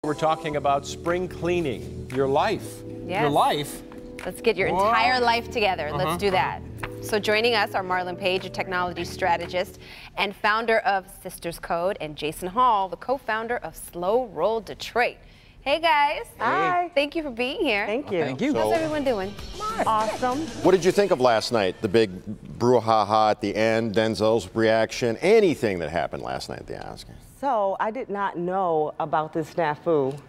We're talking about spring cleaning, your life. Yes. Your life? Let's get your entire life together. Let's do that. So joining us are Marlon Page, a technology strategist and founder of Sisters Code, and Jason Hall, the co-founder of Slow Roll Detroit. Hey guys. Hi. Thank you for being here. Thank you. Thank you. How's everyone doing? Awesome. What did you think of last night? The big brouhaha at the end, Denzel's reaction, anything that happened last night at the Oscars? So I did not know about this snafu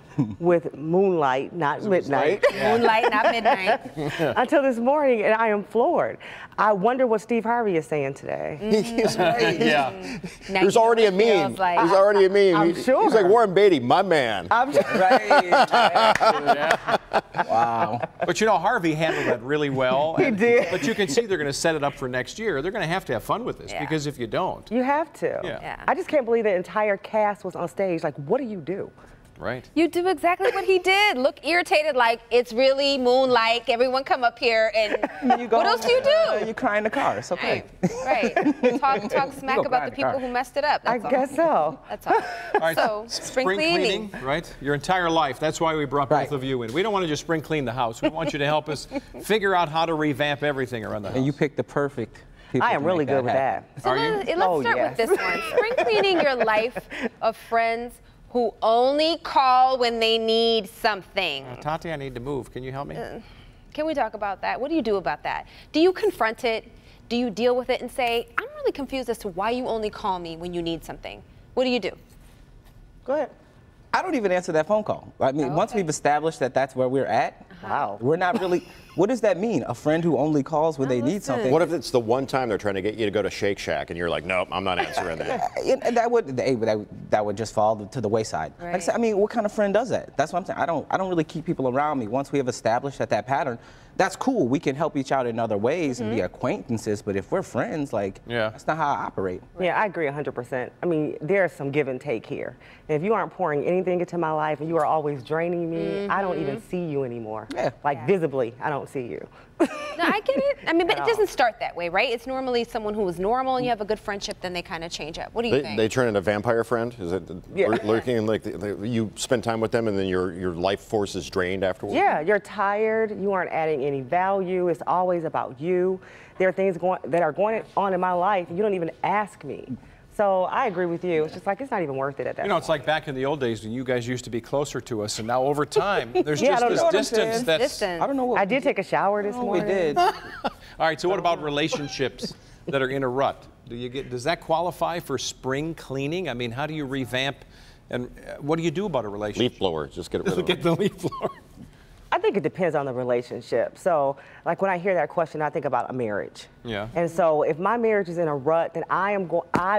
with Moonlight, not Midnight, Moonlight, not midnight. until this morning, and I am floored. I wonder what Steve Harvey is saying today. He's right. Yeah. Now There's you know already a what it feels meme. like. There's already a meme. I'm sure. He's like Warren Beatty, my man. I'm sure. Wow. But you know, Harvey handled that really well. He did. But you can see they're going to set it up for next year. They're going to have fun with this, because if you don't, You have to. Yeah. I just can't believe the entire cast was on stage. Like, what do you do? right? You do exactly what he did. Look irritated, like it's really Moonlight. Everyone come up here and what else do you do? You cry in the car. It's okay. Right. Talk smack about the people who messed it up. I That's all. guess so. That's all. All right, So, spring cleaning. right? Your entire life. That's why we brought both of you in. We don't want to just spring clean the house. We want you to help us figure out how to revamp everything around the house. And you picked the perfect people. I am really good with that. So Are you? let's Oh, start yes. with this one. Spring cleaning your life of friends who only call when they need something. Tati, I need to move. Can you help me? Can we talk about that? What do you do about that? Do you confront it? Do you deal with it and say, I'm really confused as to why you only call me when you need something? What do you do? Go ahead. I don't even answer that phone call. I mean, once we've established that that's where we're at, Wow. we're not really. What does that mean? A friend who only calls when they need something? What if it's the one time they're trying to get you to go to Shake Shack and you're like, nope, I'm not answering that. And that would just fall to the wayside. Like I said, I mean, what kind of friend does that? That's what I'm saying. I don't really keep people around me. Once we have established that pattern, that's cool. We can help each other in other ways and be acquaintances. But if we're friends, like, that's not how I operate. Yeah, I agree 100%. I mean, there's some give and take here. And if you aren't pouring anything into my life and you are always draining me, I don't even see you anymore. Yeah. Like visibly, I don't see you. No, I get it. I mean, but it doesn't start that way, right? It's normally someone who is normal and you have a good friendship, then they kind of change up. What do you think? They turn into a vampire friend? Is it lurking, like you spend time with them and then your life force is drained afterwards? Yeah, you're tired. You aren't adding any value. It's always about you. There are things that are going on in my life, and you don't even ask me. So I agree with you. It's just like, it's not even worth it at that You know, it's like back in the old days when you guys used to be closer to us, and now over time, there's just this distance that's... Distance. I don't know what I did take a shower this morning. we did. All right, so what about relationships that are in a rut? Does that qualify for spring cleaning? I mean, how do you revamp, and what do you do about a relationship? Leaf blower, just get rid of it. Get the leaf blower. I think it depends on the relationship. So, like when I hear that question, I think about a marriage. Yeah. And so, if my marriage is in a rut, then I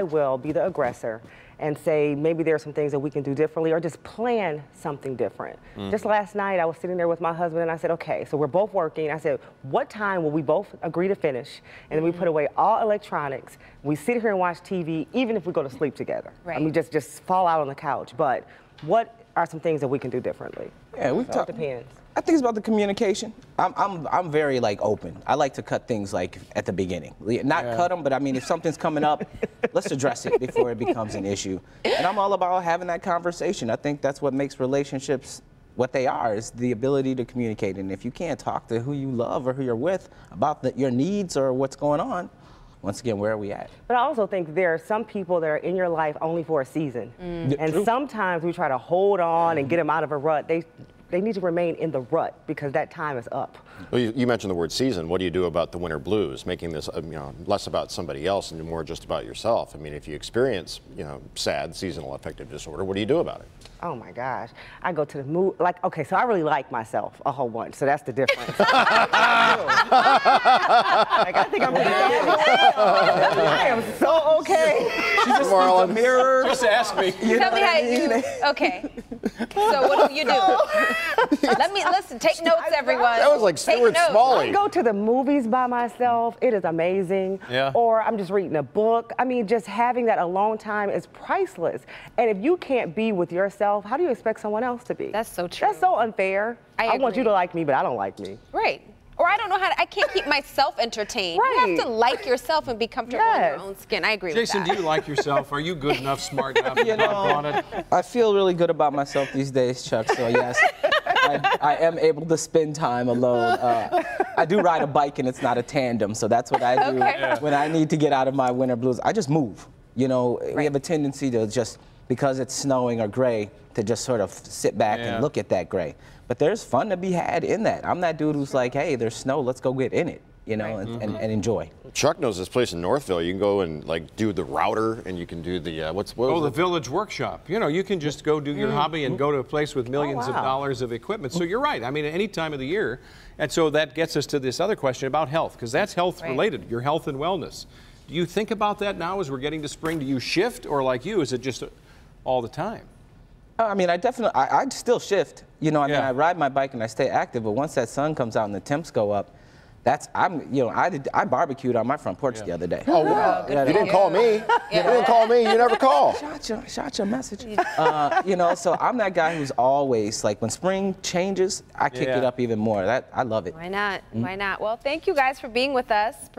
will be the aggressor and say maybe there are some things that we can do differently, or just plan something different. Just last night, I was sitting there with my husband, and I said, okay, so we're both working. I said, what time will we both agree to finish? And then we put away all electronics. We sit here and watch TV, even if we go to sleep together. Right. I mean, just fall out on the couch. But what are some things that we can do differently? Yeah, we've So it talked. depends. I think it's about the communication. I'm very like open. I like to cut things like at the beginning. Not cut them, but I mean if something's coming up, let's address it before it becomes an issue. And I'm all about having that conversation. I think that's what makes relationships what they are, is the ability to communicate. And if you can't talk to who you love or who you're with about your needs or what's going on, once again, where are we at? But I also think there are some people that are in your life only for a season. And True. sometimes we try to hold on and get them out of a rut. They need to remain in the rut because that time is up. Well, you mentioned the word season. What do you do about the winter blues, making this less about somebody else and more just about yourself? I mean, if you experience sad seasonal affective disorder, what do you do about it? Oh my gosh. I go to the mood, okay, so I really like myself a whole bunch, so that's the difference. I think I'm pretty I am so okay. She just needs a mirror. Just ask me. Tell me how you. Okay. So what do you do? Listen. Take notes, everyone. That was like Stuart Smalley. I go to the movies by myself. It is amazing. Yeah. Or I'm just reading a book. I mean, just having that alone time is priceless. And if you can't be with yourself, how do you expect someone else to be? That's so true. That's so unfair. I want you agree. to like me, but I don't like me. Right. Or I don't know how to, I can't keep myself entertained. You Right. have to like yourself and be comfortable in your Yes. own skin. I agree Jason, with do that. you like yourself? Are you good enough, smart enough, You know, on it? I feel really good about myself these days, Chuck. So yes, I am able to spend time alone. I do ride a bike, and it's not a tandem, so that's what I do Okay. when I need to get out of my winter blues. I just move. You know, we have a tendency to just, because it's snowing or gray, to just sort of sit back Yeah. and look at that gray. But there's fun to be had in that. I'm that dude who's like, hey, there's snow, let's go get in it, you know, and enjoy. Chuck knows this place in Northville. You can go and like do the router, and you can do the what Oh, was the it? Village Workshop. You know, you can just go do your hobby and go to a place with millions of wow. dollars of equipment. So you're right. I mean, any time of the year. And so that gets us to this other question about health, because that's health Right. related, your health and wellness. Do you think about that now as we're getting to spring? Do you shift, or like you, is it just all the time? I mean, I still shift. You know, I mean, Yeah. I ride my bike and I stay active, but once that sun comes out and the temps go up, I barbecued on my front porch the other day. Oh, wow. good You for didn't call me. You didn't call me. You never call. Shot your message. You know, so I'm that guy who's always, like, when spring changes, I kick it Yeah. up even more. I love it. Why not? Why not? Well, thank you guys for being with us.